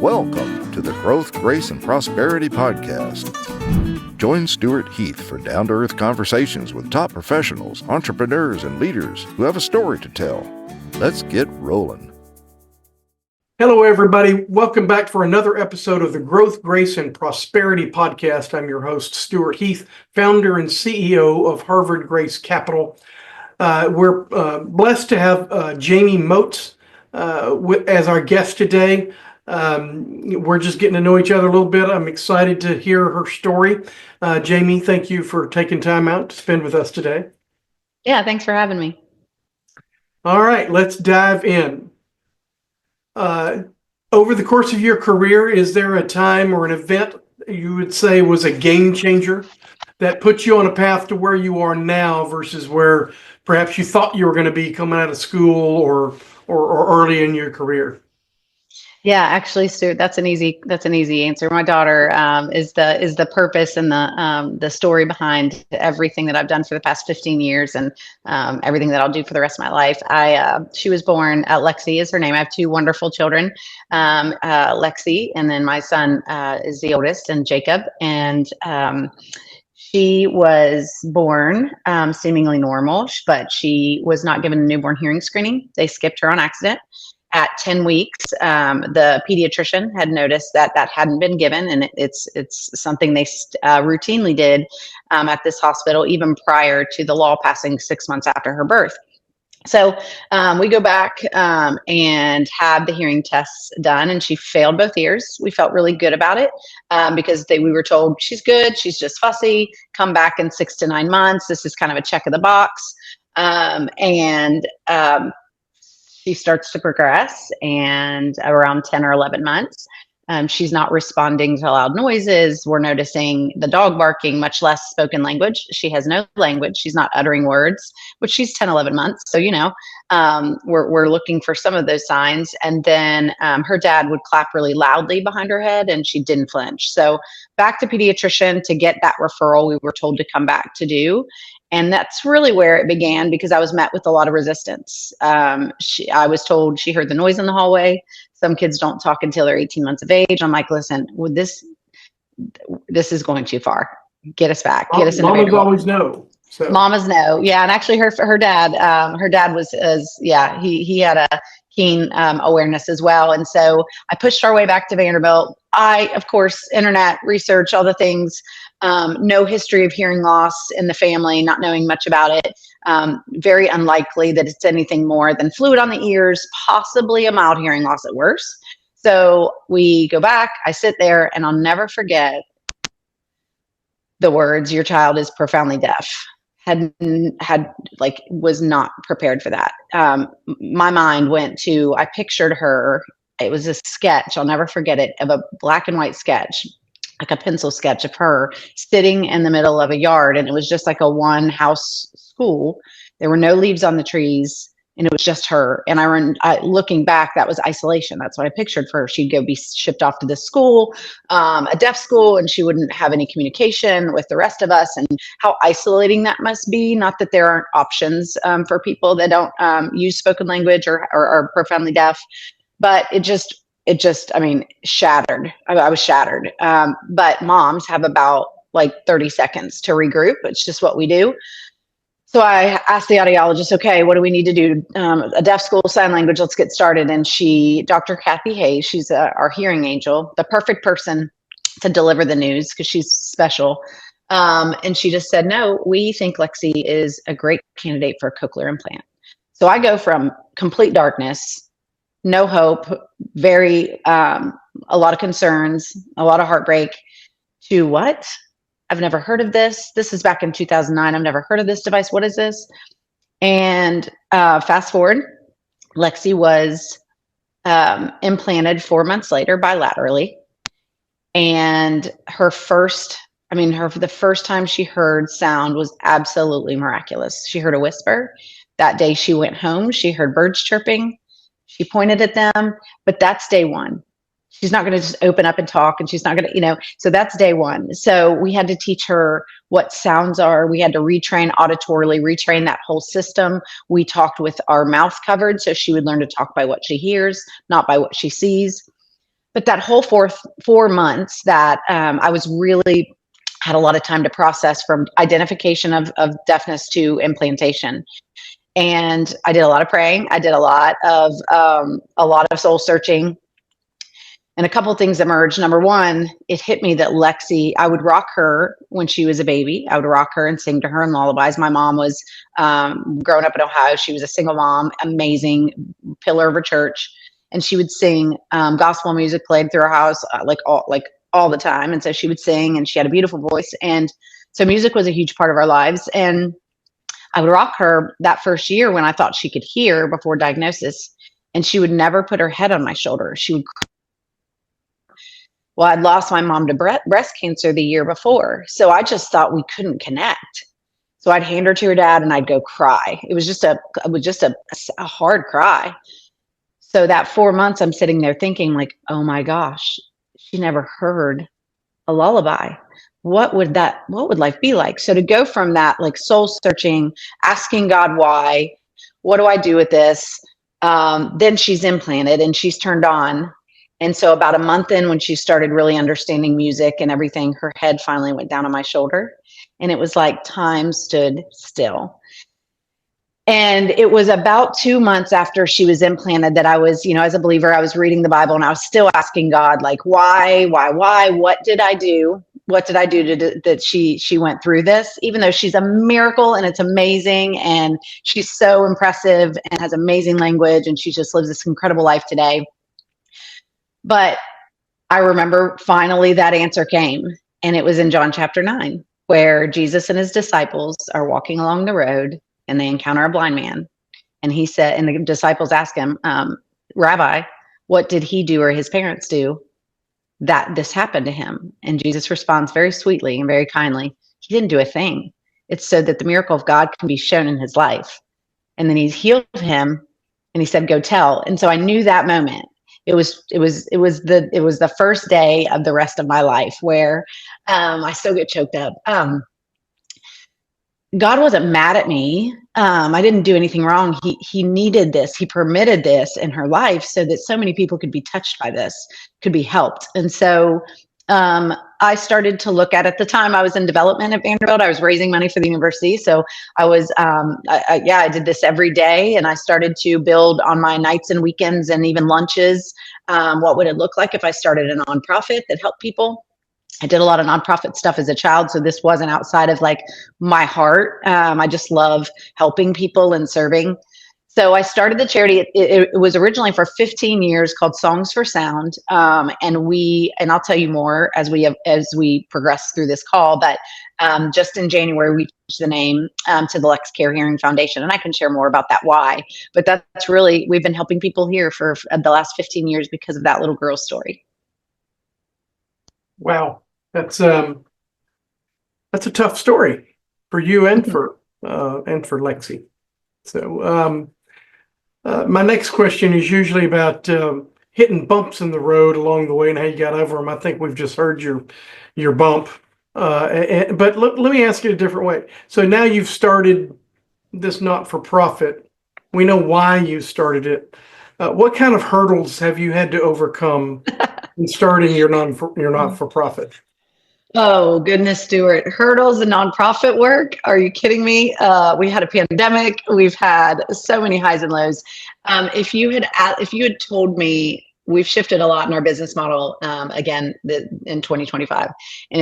Welcome to the Growth, Grace, and Prosperity Podcast. Join Stewart, Heath for down-to-earth conversations with top professionals, entrepreneurs, and leaders who have a story to tell. Let's get rolling. Hello, everybody. Welcome back for another episode of the Growth, Grace, and Prosperity Podcast. I'm your host, Stewart Heath, founder and CEO of Harvard Grace Capital. We're blessed to have Jaime Motes as our guest today. We're just getting to know each other a little bit. I'm excited to hear her story. Jaime, thank you for taking time out to spend with us today. Yeah, thanks for having me. All right, let's dive in. Over the course of your career, is there a time or an event you would say was a game changer that put you on a path to where you are now versus where perhaps you thought you were going to be coming out of school or early in your career? Yeah, actually, Stuart, that's an easy answer. My daughter is the purpose and the story behind everything that I've done for the past 15 years and everything that I'll do for the rest of my life. She was born, Lexi is her name. I have two wonderful children, Lexi, and then my son is the oldest, and Jacob. And she was born seemingly normal, but she was not given a newborn hearing screening. They skipped her on accident. At 10 weeks, the pediatrician had noticed that hadn't been given, and it's something they routinely did at this hospital even prior to the law passing 6 months after her birth. So we go back and have the hearing tests done, and she failed both ears. We felt really good about it because we were told she's good, she's just fussy, come back in 6 to 9 months. This is kind of a check of the box. She starts to progress, and around 10 or 11 months, she's not responding to loud noises. We're noticing the dog barking, much less spoken language. She has no language. She's not uttering words, but she's 10, 11 months. So, we're looking for some of those signs. And then her dad would clap really loudly behind her head, and she didn't flinch. So back to pediatrician to get that referral we were told to come back to do. And that's really where it began, because I was met with a lot of resistance. I was told she heard the noise in the hallway. Some kids don't talk until they're 18 months of age. I'm like, listen, this is going too far. Get us back. Get us in. Mamas always know. So. Mamas know. Yeah. And actually her dad he had a keen awareness as well. And so I pushed our way back to Vanderbilt. Of course, internet research, all the things, no history of hearing loss in the family, not knowing much about it. Very unlikely that it's anything more than fluid on the ears, possibly a mild hearing loss at worst. So we go back, I sit there, and I'll never forget the words, "Your child is profoundly deaf." Was not prepared for that. My mind went to, I pictured her, it was a sketch, I'll never forget it, of a black and white sketch, like a pencil sketch of her sitting in the middle of a yard, and it was just like a one house school. There were no leaves on the trees, and it was just her. And looking back, that was isolation. That's what I pictured for her. She'd go be shipped off to this school, a deaf school, and she wouldn't have any communication with the rest of us, and how isolating that must be. Not that there aren't options for people that don't use spoken language or are profoundly deaf, but it just, shattered. I was shattered. But moms have about 30 seconds to regroup. It's just what we do. So I asked the audiologist, okay, what do we need to do? A deaf school, sign language, let's get started. And Dr. Kathy Hayes, she's our hearing angel, the perfect person to deliver the news because she's special. And she just said, no, we think Lexi is a great candidate for a cochlear implant. So I go from complete darkness, no hope, a lot of concerns, a lot of heartbreak, to what? I've never heard of this. This is back in 2009. I've never heard of this device. What is this? And fast forward, Lexi was implanted 4 months later bilaterally. And the first time she heard sound was absolutely miraculous. She heard a whisper. That day she went home. She heard birds chirping. She pointed at them, but that's day one. She's not going to just open up and talk, and she's not going to, so that's day one. So we had to teach her what sounds are. We had to retrain that whole system. We talked with our mouth covered, so she would learn to talk by what she hears, not by what she sees. But that whole 4 months that I was really had a lot of time to process from identification of deafness to implantation. And I did a lot of praying. I did a lot of soul searching. And a couple of things emerged. Number one, it hit me that Lexi, I would rock her when she was a baby. I would rock her and sing to her in lullabies. My mom was growing up in Ohio. She was a single mom, amazing pillar of her church. And she would sing gospel music played through her house all the time. And so she would sing, and she had a beautiful voice. And so music was a huge part of our lives. And I would rock her that first year when I thought she could hear before diagnosis. And she would never put her head on my shoulder. She would cry. Well, I'd lost my mom to breast cancer the year before. So I just thought we couldn't connect. So I'd hand her to her dad and I'd go cry. It was just a hard cry. So that 4 months I'm sitting there thinking like, oh my gosh, she never heard a lullaby. What would life be like? So to go from that, like soul searching, asking God why, what do I do with this? Then she's implanted and she's turned on. And so about a month in, when she started really understanding music and everything, her head finally went down on my shoulder. And it was like time stood still. And it was about 2 months after she was implanted that I was, as a believer, I was reading the Bible and I was still asking God, like, why, what did I do? What did I do that she went through this, even though she's a miracle and it's amazing. And she's so impressive and has amazing language. And she just lives this incredible life today. But I remember finally that answer came, and it was in John chapter 9, where Jesus and his disciples are walking along the road and they encounter a blind man. And he said, and the disciples ask him, Rabbi, what did he do or his parents do that this happened to him? And Jesus responds very sweetly and very kindly, he didn't do a thing. It's so that the miracle of God can be shown in his life. And then he healed him and he said, go tell. And so I knew that moment. It was the first day of the rest of my life where I still get choked up. God wasn't mad at me. I didn't do anything wrong. He needed this. He permitted this in her life so that so many people could be touched by this, could be helped. And so I started to look at the time I was in development at Vanderbilt. I was raising money for the university. So I was, I did this every day, and I started to build on my nights and weekends and even lunches. What would it look like if I started a nonprofit that helped people? I did a lot of nonprofit stuff as a child, so this wasn't outside of like my heart. I just love helping people and serving. So I started the charity. It was originally for 15 years called Songs for Sound. And I'll tell you more as we progress through this call, but just in January, we changed the name to the LexCare Hearing Foundation. And I can share more about that why, but that's really, we've been helping people here for the last 15 years because of that little girl's story. Wow. That's a tough story for you and for Lexi. So, my next question is usually about hitting bumps in the road along the way and how you got over them. I think we've just heard your bump. But let me ask you a different way. So now you've started this not-for-profit. We know why you started it. What kind of hurdles have you had to overcome in starting your not-for-profit? Oh, goodness, Stewart. Hurdles and nonprofit work? Are you kidding me? We had a pandemic. We've had so many highs and lows. If you had told me, we've shifted a lot in our business model again in 2025. And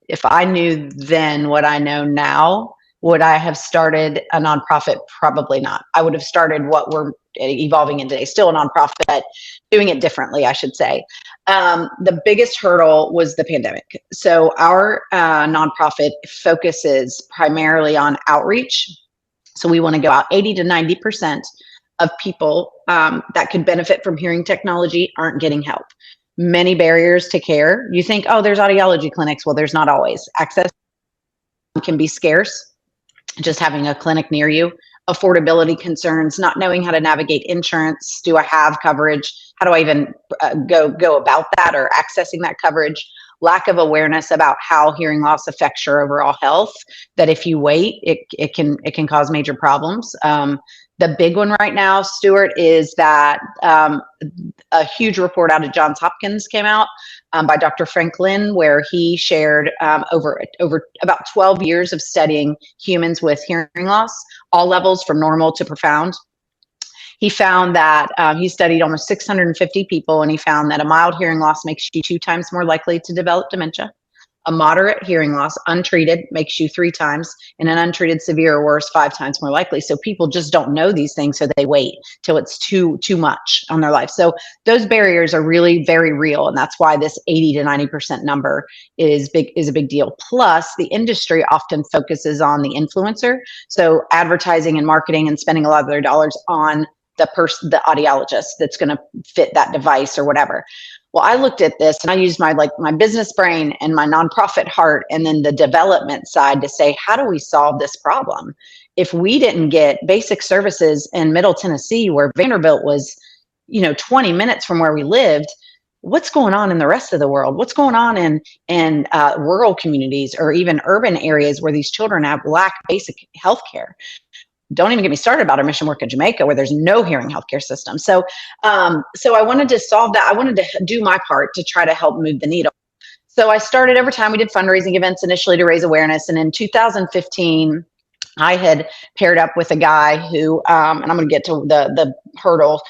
if I knew then what I know now, would I have started a nonprofit? Probably not. I would have started what we're evolving in today, still a nonprofit, but doing it differently, I should say. The biggest hurdle was the pandemic. So our nonprofit focuses primarily on outreach. So we want to go out 80 to 90% of people that could benefit from hearing technology aren't getting help. Many barriers to care. You think, oh, there's audiology clinics. Well, there's not always. Access can be scarce. Just having a clinic near you. Affordability concerns, not knowing how to navigate insurance. Do I have coverage? How do I even go about that or accessing that coverage? Lack of awareness about how hearing loss affects your overall health, that if you wait, it can cause major problems. The The big one right now, Stewart, is that a huge report out of Johns Hopkins came out by Dr. Franklin, where he shared over about 12 years of studying humans with hearing loss, all levels from normal to profound. He found that he studied almost 650 people, and he found that a mild hearing loss makes you 2 times more likely to develop dementia. A moderate hearing loss, untreated, makes you 3 times, and an untreated, severe or worse, 5 times more likely. So people just don't know these things, so they wait till it's too much on their life. So those barriers are really very real, and that's why this 80 to 90% number is a big deal. Plus, the industry often focuses on the influencer, so advertising and marketing and spending a lot of their dollars on the audiologist that's going to fit that device or whatever. Well, I looked at this and I used my business brain and my nonprofit heart and then the development side to say, how do we solve this problem? If we didn't get basic services in Middle Tennessee, where Vanderbilt was, 20 minutes from where we lived, what's going on in the rest of the world? What's going on in rural communities or even urban areas where these children lack basic health care? Don't even get me started about our mission work in Jamaica, where there's no hearing healthcare system. So I wanted to solve that. I wanted to do my part to try to help move the needle. So I started over time. We did fundraising events initially to raise awareness. And in 2015, I had paired up with a guy who, and I'm going to get to the hurdle,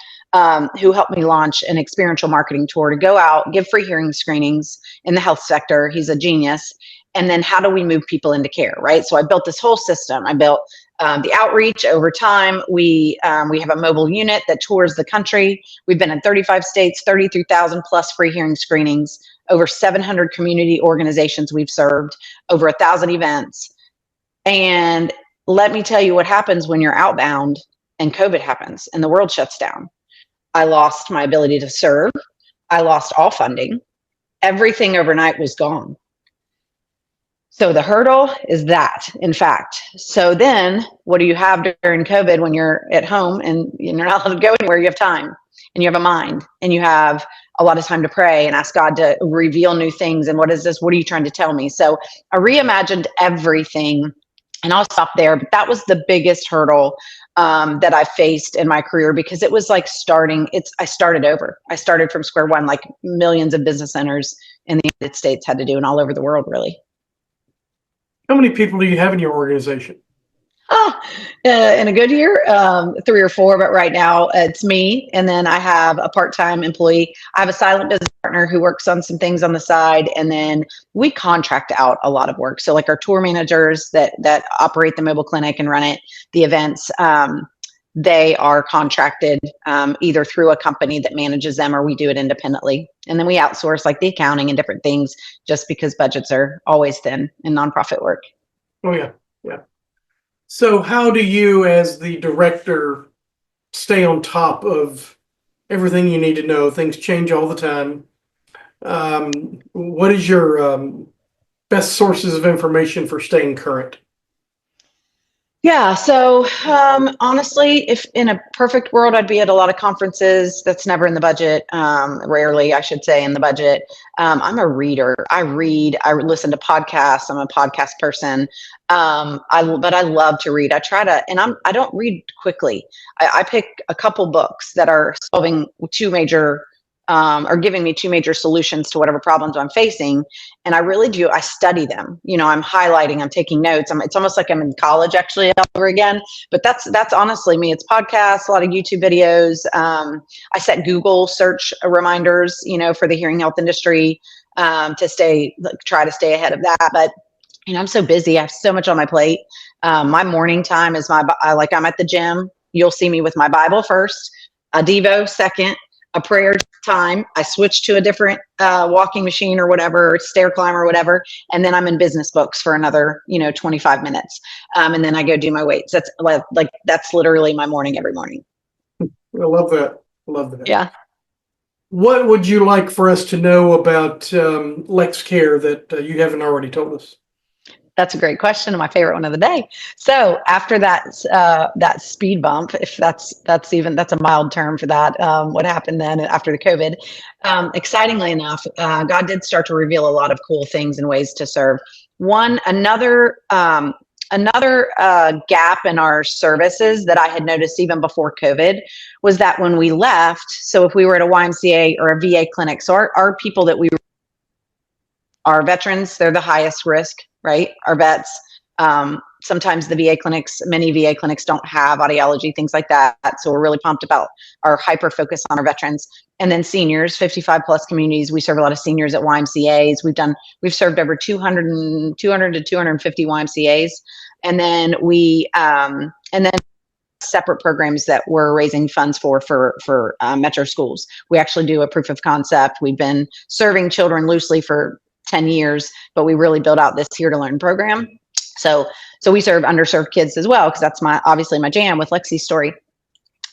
who helped me launch an experiential marketing tour to go out, give free hearing screenings in the health sector. He's a genius. And then how do we move people into care, right? So I built this whole system. I built the outreach over time. We have a mobile unit that tours the country. We've been in 35 states, 33,000 plus free hearing screenings, over 700 community organizations we've served, over 1,000 events. And let me tell you what happens when you're outbound and COVID happens and the world shuts down. I lost my ability to serve. I lost all funding. Everything overnight was gone. So the hurdle is that, in fact. So then what do you have during COVID when you're at home and you're not allowed to go anywhere? You have time and you have a mind and you have a lot of time to pray and ask God to reveal new things. And what is this? What are you trying to tell me? So I reimagined everything, and I'll stop there. But that was the biggest hurdle that I faced in my career, because it was like I started over. I started from square one, like millions of business owners in the United States had to do, and all over the world, really. How many people do you have in your organization? In a good year, 3 or 4, but right now it's me. And then I have a part-time employee. I have a silent business partner who works on some things on the side. And then we contract out a lot of work. So like our tour managers that operate the mobile clinic and run it, the events, they are contracted either through a company that manages them, or we do it independently. And then we outsource like the accounting and different things, just because budgets are always thin in nonprofit work. Oh, yeah. Yeah. So how do you, as the director, stay on top of everything you need to know? Things change all the time. What is your best sources of information for staying current? Yeah. So honestly, if in a perfect world, I'd be at a lot of conferences. That's never in the budget. Rarely, I should say, in the budget. I'm a reader. I read. I listen to podcasts. I'm a podcast person. But I love to read. I try to, and I don't read quickly. I pick a couple books that are solving two major or giving me two major solutions to whatever problems I'm facing. And I really do, I study them. I'm highlighting, I'm taking notes. It's almost like I'm in college actually all over again, but that's honestly me. It's podcasts, a lot of YouTube videos. I set Google search reminders, for the hearing health industry, to try to stay ahead of that. But, I'm so busy. I have so much on my plate. My morning time is I'm at the gym. You'll see me with my Bible first, a Devo second, a prayer time. I switch to a different walking machine or whatever, stair climb or whatever. And then I'm in business books for another, 25 minutes. And then I go do my weights. That's that's literally my morning every morning. I love that. Yeah. What would you like for us to know about LexCare that you haven't already told us? That's a great question, and my favorite one of the day. So after that speed bump, if that's a mild term for that, what happened then after the COVID? Excitingly enough, God did start to reveal a lot of cool things and ways to serve. Another Another gap in our services that I had noticed even before COVID was that when we left, so if we were at a YMCA or a VA clinic, so our people that we are veterans, they're the highest risk, right? Our vets. Sometimes the VA clinics, many VA clinics don't have audiology, things like that. So we're really pumped about our hyper focus on our veterans. And then seniors, 55 plus communities. We serve a lot of seniors at YMCAs. We've served over 200 to 250 YMCAs. And then separate programs that we're raising funds for metro schools. We actually do a proof of concept. We've been serving children loosely for 10 years, but we really built out this Here to Learn program. So we serve underserved kids as well, because that's obviously my jam with Lexi's story.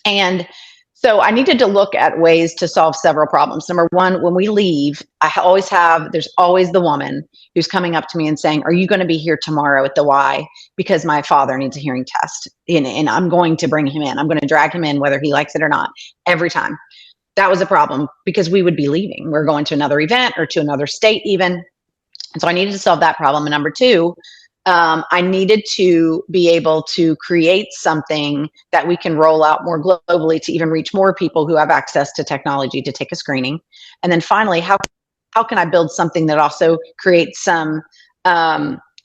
And so I needed to look at ways to solve several problems. Number one, when we leave, there's always the woman who's coming up to me and saying, are you going to be here tomorrow at the Y? Because my father needs a hearing test and I'm going to bring him in. I'm going to drag him in whether he likes it or not, every time. That was a problem because we would be leaving. We're going to another event or to another state even. And so I needed to solve that problem. And number two, I needed to be able to create something that we can roll out more globally to even reach more people who have access to technology to take a screening. And then finally, how can I build something that also creates some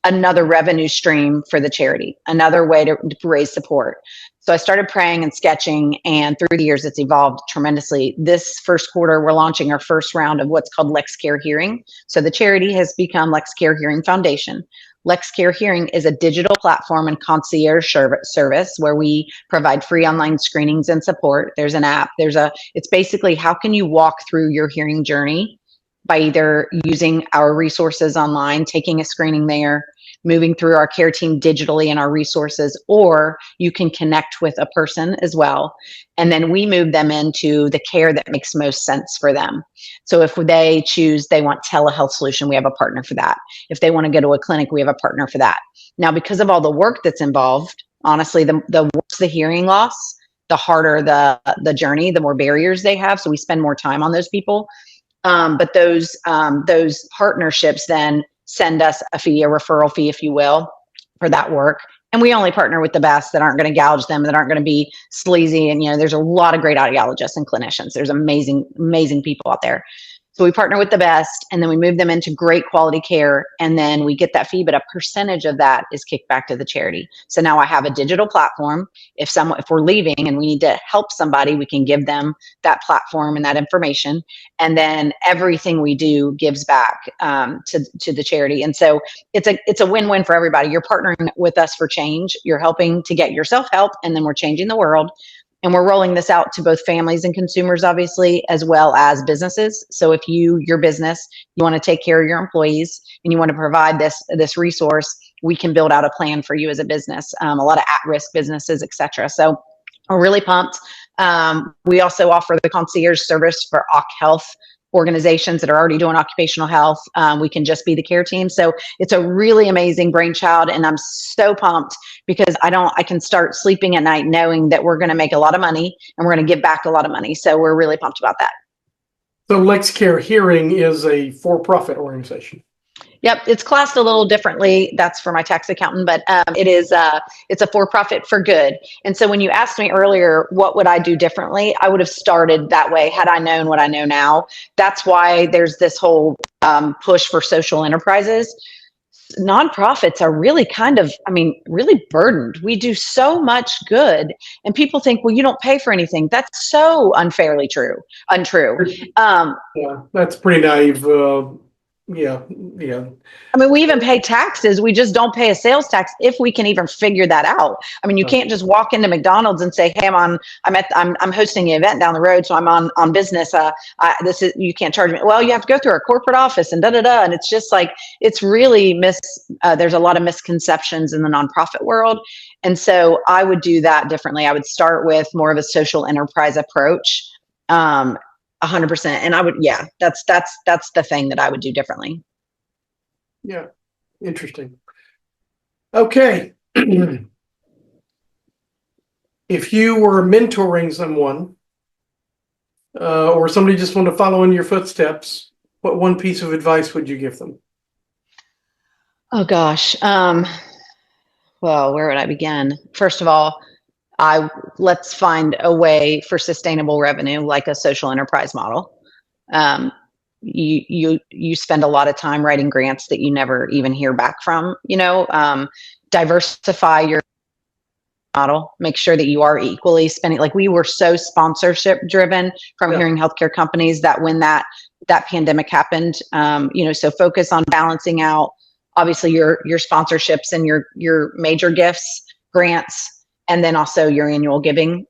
another revenue stream for the charity, another way to raise support. So I started praying and sketching, and through the years, it's evolved tremendously. This first quarter, we're launching our first round of what's called LexCare Hearing. So the charity has become LexCare Hearing Foundation. LexCare Hearing is a digital platform and concierge service where we provide free online screenings and support. There's an app. It's basically how can you walk through your hearing journey by either using our resources online, taking a screening there, moving through our care team digitally and our resources, or you can connect with a person as well. And then we move them into the care that makes most sense for them. So if they choose, they want telehealth solution, we have a partner for that. If they want to go to a clinic, we have a partner for that. Now, because of all the work that's involved, honestly, the worse the hearing loss, the harder the journey, the more barriers they have. So we spend more time on those people. But those partnerships then send us a fee, a referral fee, if you will, for that work. And we only partner with the best that aren't going to gouge them, that aren't going to be sleazy. And, there's a lot of great audiologists and clinicians. There's amazing, amazing people out there. So we partner with the best, and then we move them into great quality care, and then we get that fee, but a percentage of that is kicked back to the charity. So now I have a digital platform. If we're leaving and we need to help somebody, we can give them that platform and that information, and then everything we do gives back to the charity. And so it's a win-win for everybody. You're partnering with us for change. You're helping to get yourself help, and then we're changing the world. And we're rolling this out to both families and consumers, obviously, as well as businesses. So if your business, you want to take care of your employees and you want to provide this resource, we can build out a plan for you as a business, a lot of at-risk businesses, et cetera. So we're really pumped. We also offer the concierge service for OC Health organizations that are already doing occupational health. We can just be the care team. So it's a really amazing brainchild, and I'm so pumped because I can start sleeping at night knowing that we're going to make a lot of money and we're going to give back a lot of money. So we're really pumped about that. So LexCare Hearing is a for-profit organization. Yep, it's classed a little differently. That's for my tax accountant, but it's a for-profit for good. And so when you asked me earlier, what would I do differently? I would have started that way had I known what I know now. That's why there's this whole push for social enterprises. Nonprofits are really really burdened. We do so much good, and people think, well, you don't pay for anything. That's so untrue. Yeah, that's pretty naive. Yeah. I mean, we even pay taxes. We just don't pay a sales tax if we can even figure that out. I mean, you can't just walk into McDonald's and say, "Hey, I'm hosting an event down the road, so I'm on business. You can't charge me." Well, you have to go through our corporate office and and it's just like it's really there's a lot of misconceptions in the nonprofit world, and so I would do that differently. I would start with more of a social enterprise approach. 100%. And that's the thing that I would do differently. Yeah. Interesting. Okay. If you were mentoring someone, or somebody just wanted to follow in your footsteps, what one piece of advice would you give them? Oh gosh. Well, where would I begin? First of all, let's find a way for sustainable revenue, like a social enterprise model. You spend a lot of time writing grants that you never even hear back from. Diversify your model. Make sure that you are equally spending. Like, we were so sponsorship driven from hearing healthcare companies that when that pandemic happened, so focus on balancing out obviously your sponsorships and your major gifts, grants, and then also your annual giving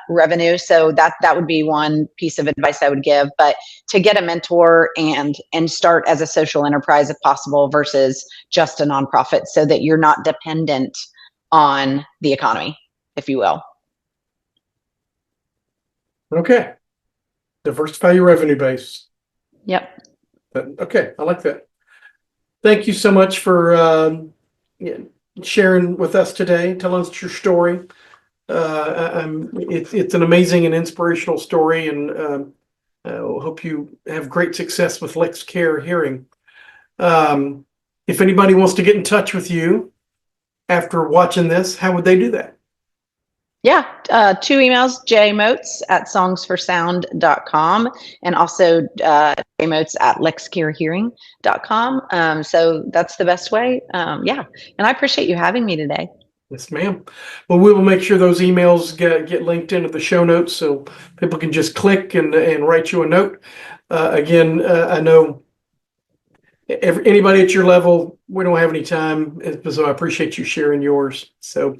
revenue. So that would be one piece of advice I would give. But to get a mentor and start as a social enterprise if possible versus just a nonprofit, so that you're not dependent on the economy, if you will. Okay. Diversify your revenue base. Yep. Okay, I like that. Thank you so much for sharing with us today, telling us your story. It's an amazing and inspirational story, and I hope you have great success with LexCare Hearing. If anybody wants to get in touch with you after watching this, how would they do that? Yeah, 2 emails, jmotes@songsforsound.com and also jmotes@lexcarehearing.com. So that's the best way. And I appreciate you having me today. Yes, ma'am. Well, we will make sure those emails get linked into the show notes so people can just click and write you a note. Again, I know anybody at your level, we don't have any time, so I appreciate you sharing yours. So,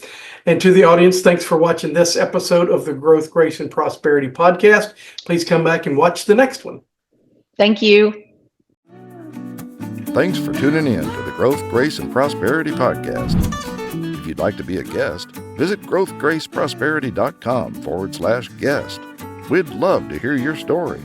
and to the audience, thanks for watching this episode of the Growth, Grace, and Prosperity podcast. Please come back and watch the next one. Thank you. Thanks for tuning in to the Growth, Grace, and Prosperity podcast. If you'd like to be a guest, visit growthgraceprosperity.com/guest. We'd love to hear your story.